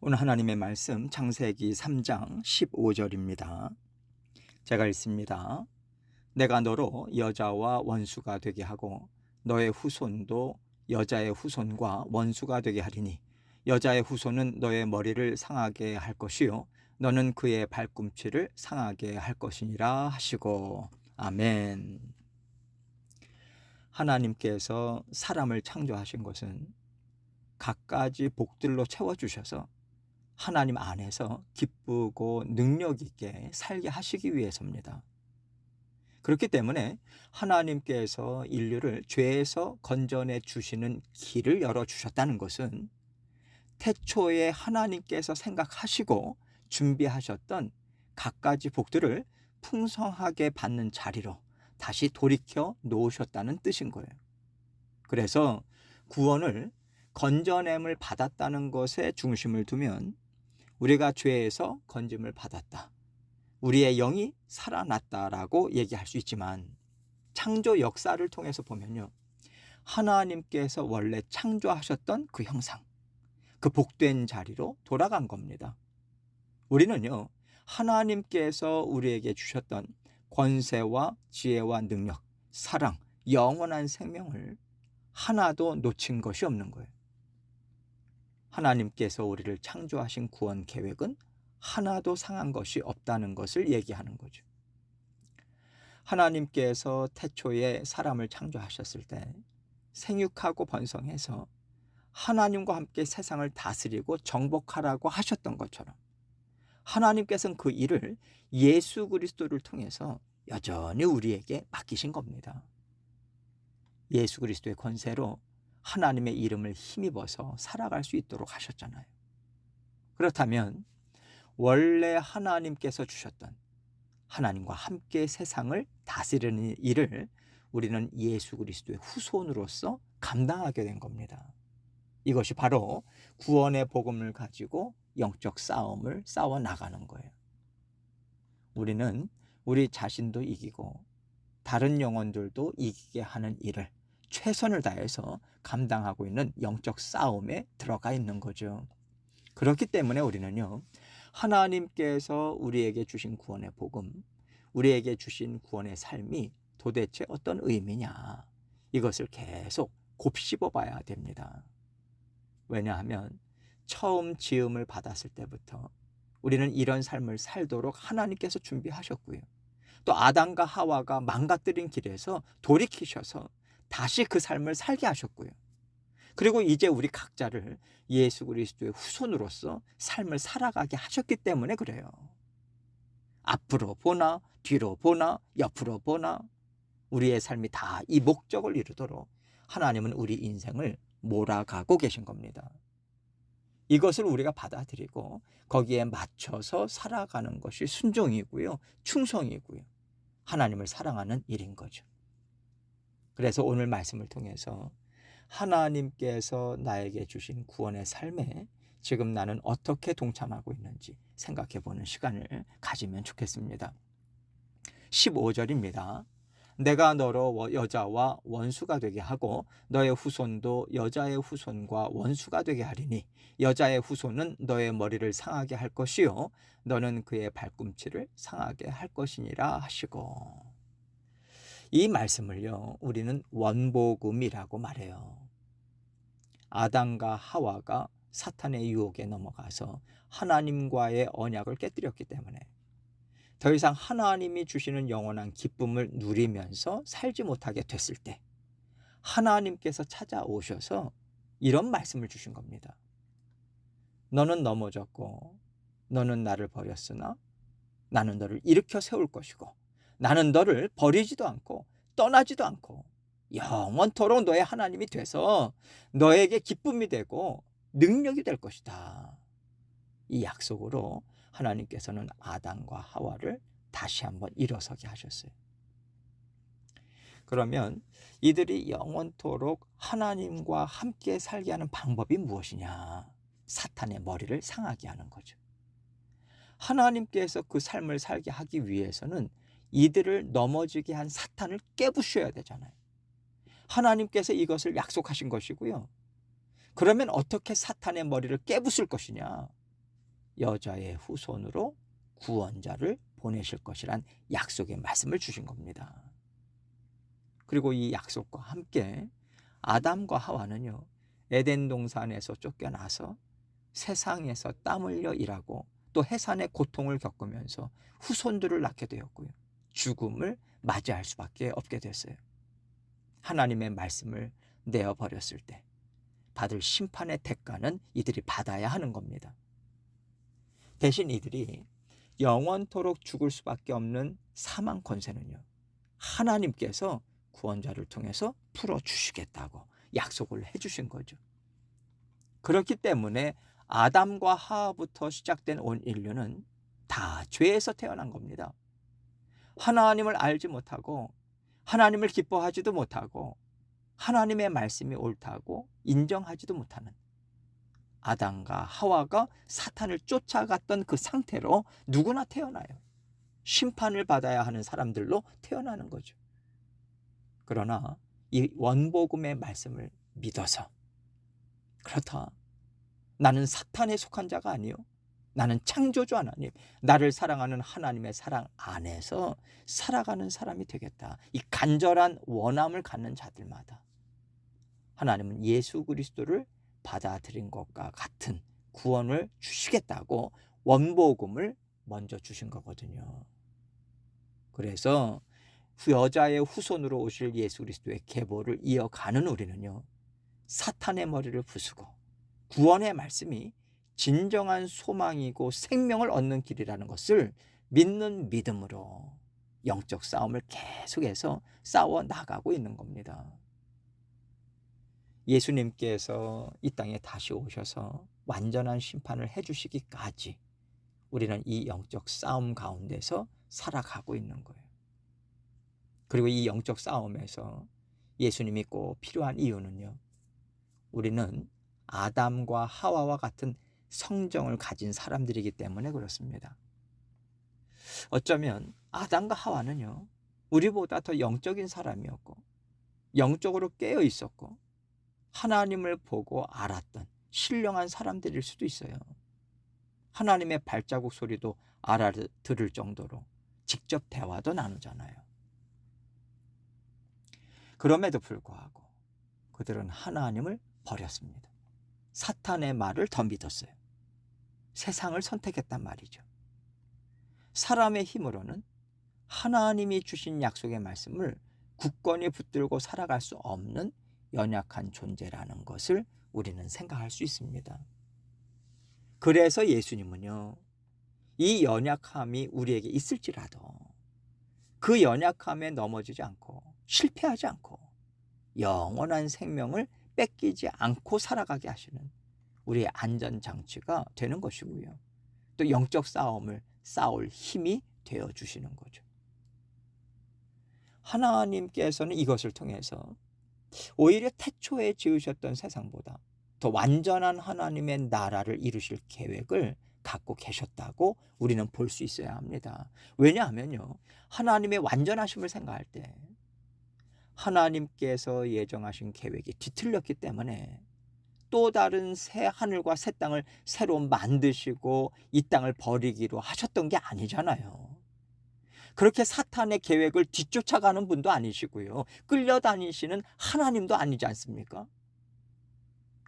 오늘 하나님의 말씀 창세기 3장 15절입니다. 제가 읽습니다. 내가 너로 여자와 원수가 되게 하고 너의 후손도 여자의 후손과 원수가 되게 하리니 여자의 후손은 너의 머리를 상하게 할 것이요 너는 그의 발꿈치를 상하게 할 것이니라 하시고. 아멘. 하나님께서 사람을 창조하신 것은 갖가지 복들로 채워주셔서 하나님 안에서 기쁘고 능력 있게 살게 하시기 위해서입니다. 그렇기 때문에 하나님께서 인류를 죄에서 건져내 주시는 길을 열어주셨다는 것은 태초에 하나님께서 생각하시고 준비하셨던 갖가지 복들을 풍성하게 받는 자리로 다시 돌이켜 놓으셨다는 뜻인 거예요. 그래서 구원을 건져냄을 받았다는 것에 중심을 두면 우리가 죄에서 건짐을 받았다, 우리의 영이 살아났다라고 얘기할 수 있지만 창조 역사를 통해서 보면요, 하나님께서 원래 창조하셨던 그 형상, 그 복된 자리로 돌아간 겁니다. 우리는요, 하나님께서 우리에게 주셨던 권세와 지혜와 능력, 사랑, 영원한 생명을 하나도 놓친 것이 없는 거예요. 하나님께서 우리를 창조하신 구원 계획은 하나도 상한 것이 없다는 것을 얘기하는 거죠. 하나님께서 태초에 사람을 창조하셨을 때 생육하고 번성해서 하나님과 함께 세상을 다스리고 정복하라고 하셨던 것처럼 하나님께서는 그 일을 예수 그리스도를 통해서 여전히 우리에게 맡기신 겁니다. 예수 그리스도의 권세로 하나님의 이름을 힘입어서 살아갈 수 있도록 하셨잖아요. 그렇다면 원래 하나님께서 주셨던 하나님과 함께 세상을 다스리는 일을 우리는 예수 그리스도의 후손으로서 감당하게 된 겁니다. 이것이 바로 구원의 복음을 가지고 영적 싸움을 싸워 나가는 거예요. 우리는 우리 자신도 이기고 다른 영혼들도 이기게 하는 일을 최선을 다해서 감당하고 있는 영적 싸움에 들어가 있는 거죠. 그렇기 때문에 우리는요, 하나님께서 우리에게 주신 구원의 복음, 우리에게 주신 구원의 삶이 도대체 어떤 의미냐, 이것을 계속 곱씹어 봐야 됩니다. 왜냐하면 처음 지음을 받았을 때부터 우리는 이런 삶을 살도록 하나님께서 준비하셨고요, 또 아담과 하와가 망가뜨린 길에서 돌이키셔서 다시 그 삶을 살게 하셨고요, 그리고 이제 우리 각자를 예수 그리스도의 후손으로서 삶을 살아가게 하셨기 때문에 그래요. 앞으로 보나 뒤로 보나 옆으로 보나 우리의 삶이 다 이 목적을 이루도록 하나님은 우리 인생을 몰아가고 계신 겁니다. 이것을 우리가 받아들이고 거기에 맞춰서 살아가는 것이 순종이고요, 충성이고요, 하나님을 사랑하는 일인 거죠. 그래서 오늘 말씀을 통해서 하나님께서 나에게 주신 구원의 삶에 지금 나는 어떻게 동참하고 있는지 생각해 보는 시간을 가지면 좋겠습니다. 15절입니다. 내가 너로 여자와 원수가 되게 하고 너의 후손도 여자의 후손과 원수가 되게 하리니 여자의 후손은 너의 머리를 상하게 할 것이요 너는 그의 발꿈치를 상하게 할 것이니라 하시고. 이 말씀을요, 우리는 원복음이라고 말해요. 아담과 하와가 사탄의 유혹에 넘어가서 하나님과의 언약을 깨뜨렸기 때문에 더 이상 하나님이 주시는 영원한 기쁨을 누리면서 살지 못하게 됐을 때 하나님께서 찾아오셔서 이런 말씀을 주신 겁니다. 너는 넘어졌고 너는 나를 버렸으나 나는 너를 일으켜 세울 것이고 나는 너를 버리지도 않고 떠나지도 않고 영원토록 너의 하나님이 돼서 너에게 기쁨이 되고 능력이 될 것이다. 이 약속으로 하나님께서는 아담과 하와를 다시 한번 일어서게 하셨어요. 그러면 이들이 영원토록 하나님과 함께 살게 하는 방법이 무엇이냐? 사탄의 머리를 상하게 하는 거죠. 하나님께서 그 삶을 살게 하기 위해서는 이들을 넘어지게 한 사탄을 깨부셔야 되잖아요. 하나님께서 이것을 약속하신 것이고요. 그러면 어떻게 사탄의 머리를 깨부술 것이냐? 여자의 후손으로 구원자를 보내실 것이란 약속의 말씀을 주신 겁니다. 그리고 이 약속과 함께 아담과 하와는요, 에덴 동산에서 쫓겨나서 세상에서 땀 흘려 일하고 또 해산의 고통을 겪으면서 후손들을 낳게 되었고요, 죽음을 맞이할 수밖에 없게 됐어요. 하나님의 말씀을 내어버렸을 때 받을 심판의 대가는 이들이 받아야 하는 겁니다. 대신 이들이 영원토록 죽을 수밖에 없는 사망 권세는요, 하나님께서 구원자를 통해서 풀어주시겠다고 약속을 해주신 거죠. 그렇기 때문에 아담과 하와부터 시작된 온 인류는 다 죄에서 태어난 겁니다. 하나님을 알지 못하고 하나님을 기뻐하지도 못하고 하나님의 말씀이 옳다고 인정하지도 못하는 아담과 하와가 사탄을 쫓아갔던 그 상태로 누구나 태어나요. 심판을 받아야 하는 사람들로 태어나는 거죠. 그러나 이 원복음의 말씀을 믿어서, 그렇다, 나는 사탄에 속한 자가 아니요, 나는 창조주 하나님, 나를 사랑하는 하나님의 사랑 안에서 살아가는 사람이 되겠다, 이 간절한 원함을 갖는 자들마다 하나님은 예수 그리스도를 받아들인 것과 같은 구원을 주시겠다고 원복음을 먼저 주신 거거든요. 그래서 여자의 후손으로 오실 예수 그리스도의 계보를 이어가는 우리는요, 사탄의 머리를 부수고 구원의 말씀이 진정한 소망이고 생명을 얻는 길이라는 것을 믿는 믿음으로 영적 싸움을 계속해서 싸워 나가고 있는 겁니다. 예수님께서 이 땅에 다시 오셔서 완전한 심판을 해주시기까지 우리는 이 영적 싸움 가운데서 살아가고 있는 거예요. 그리고 이 영적 싸움에서 예수님이 꼭 필요한 이유는요, 우리는 아담과 하와와 같은 성정을 가진 사람들이기 때문에 그렇습니다. 어쩌면 아담과 하와는요, 우리보다 더 영적인 사람이었고 영적으로 깨어 있었고 하나님을 보고 알았던 신령한 사람들일 수도 있어요. 하나님의 발자국 소리도 알아들을 정도로 직접 대화도 나누잖아요. 그럼에도 불구하고 그들은 하나님을 버렸습니다. 사탄의 말을 더 믿었어요. 세상을 선택했단 말이죠. 사람의 힘으로는 하나님이 주신 약속의 말씀을 굳건히 붙들고 살아갈 수 없는 연약한 존재라는 것을 우리는 생각할 수 있습니다. 그래서 예수님은요, 이 연약함이 우리에게 있을지라도 그 연약함에 넘어지지 않고 실패하지 않고 영원한 생명을 뺏기지 않고 살아가게 하시는 우리의 안전장치가 되는 것이고요, 또 영적 싸움을 싸울 힘이 되어주시는 거죠. 하나님께서는 이것을 통해서 오히려 태초에 지으셨던 세상보다 더 완전한 하나님의 나라를 이루실 계획을 갖고 계셨다고 우리는 볼 수 있어야 합니다. 왜냐하면요, 하나님의 완전하심을 생각할 때 하나님께서 예정하신 계획이 뒤틀렸기 때문에 또 다른 새 하늘과 새 땅을 새로 만드시고 이 땅을 버리기로 하셨던 게 아니잖아요. 그렇게 사탄의 계획을 뒤쫓아가는 분도 아니시고요, 끌려다니시는 하나님도 아니지 않습니까?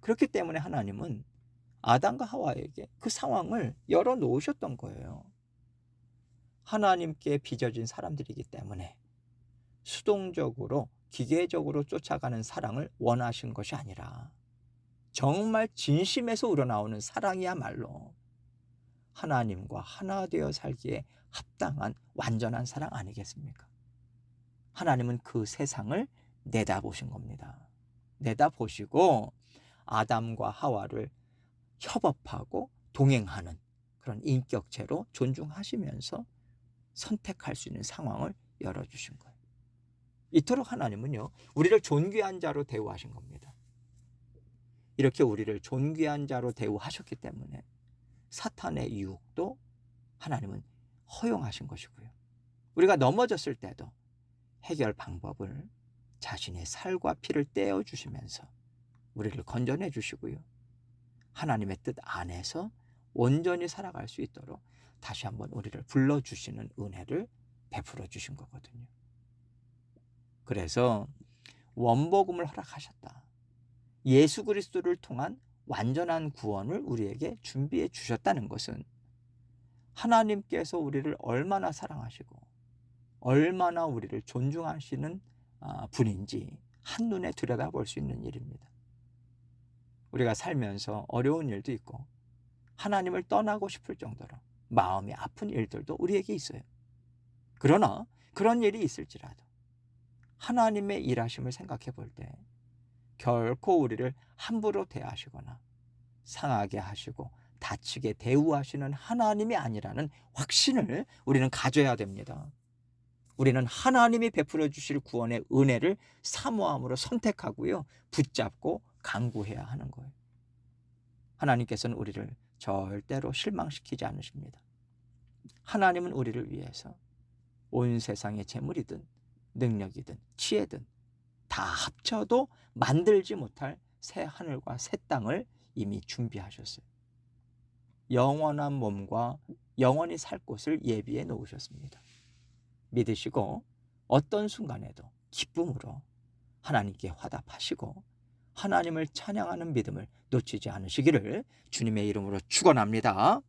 그렇기 때문에 하나님은 아담과 하와에게 그 상황을 열어놓으셨던 거예요. 하나님께 빚어진 사람들이기 때문에 수동적으로 기계적으로 쫓아가는 사랑을 원하신 것이 아니라 정말 진심에서 우러나오는 사랑이야말로 하나님과 하나 되어 살기에 합당한 완전한 사랑 아니겠습니까? 하나님은 그 세상을 내다보신 겁니다. 내다보시고 아담과 하와를 협업하고 동행하는 그런 인격체로 존중하시면서 선택할 수 있는 상황을 열어주신 거예요. 이토록 하나님은요, 우리를 존귀한 자로 대우하신 겁니다. 이렇게 우리를 존귀한 자로 대우하셨기 때문에 사탄의 유혹도 하나님은 허용하신 것이고요, 우리가 넘어졌을 때도 해결 방법을 자신의 살과 피를 떼어주시면서 우리를 건져내 주시고요, 하나님의 뜻 안에서 온전히 살아갈 수 있도록 다시 한번 우리를 불러주시는 은혜를 베풀어 주신 거거든요. 그래서 원복음을 허락하셨다. 예수 그리스도를 통한 완전한 구원을 우리에게 준비해 주셨다는 것은 하나님께서 우리를 얼마나 사랑하시고 얼마나 우리를 존중하시는 분인지 한눈에 들여다볼 수 있는 일입니다. 우리가 살면서 어려운 일도 있고 하나님을 떠나고 싶을 정도로 마음이 아픈 일들도 우리에게 있어요. 그러나 그런 일이 있을지라도 하나님의 일하심을 생각해 볼 때 결코 우리를 함부로 대하시거나 상하게 하시고 다치게 대우하시는 하나님이 아니라는 확신을 우리는 가져야 됩니다. 우리는 하나님이 베풀어 주실 구원의 은혜를 사모함으로 선택하고요, 붙잡고 간구해야 하는 거예요. 하나님께서는 우리를 절대로 실망시키지 않으십니다. 하나님은 우리를 위해서 온 세상의 재물이든 능력이든 지혜든 다 합쳐도 만들지 못할 새 하늘과 새 땅을 이미 준비하셨어요. 영원한 몸과 영원히 살 곳을 예비해 놓으셨습니다. 믿으시고 어떤 순간에도 기쁨으로 하나님께 화답하시고 하나님을 찬양하는 믿음을 놓치지 않으시기를 주님의 이름으로 축원합니다.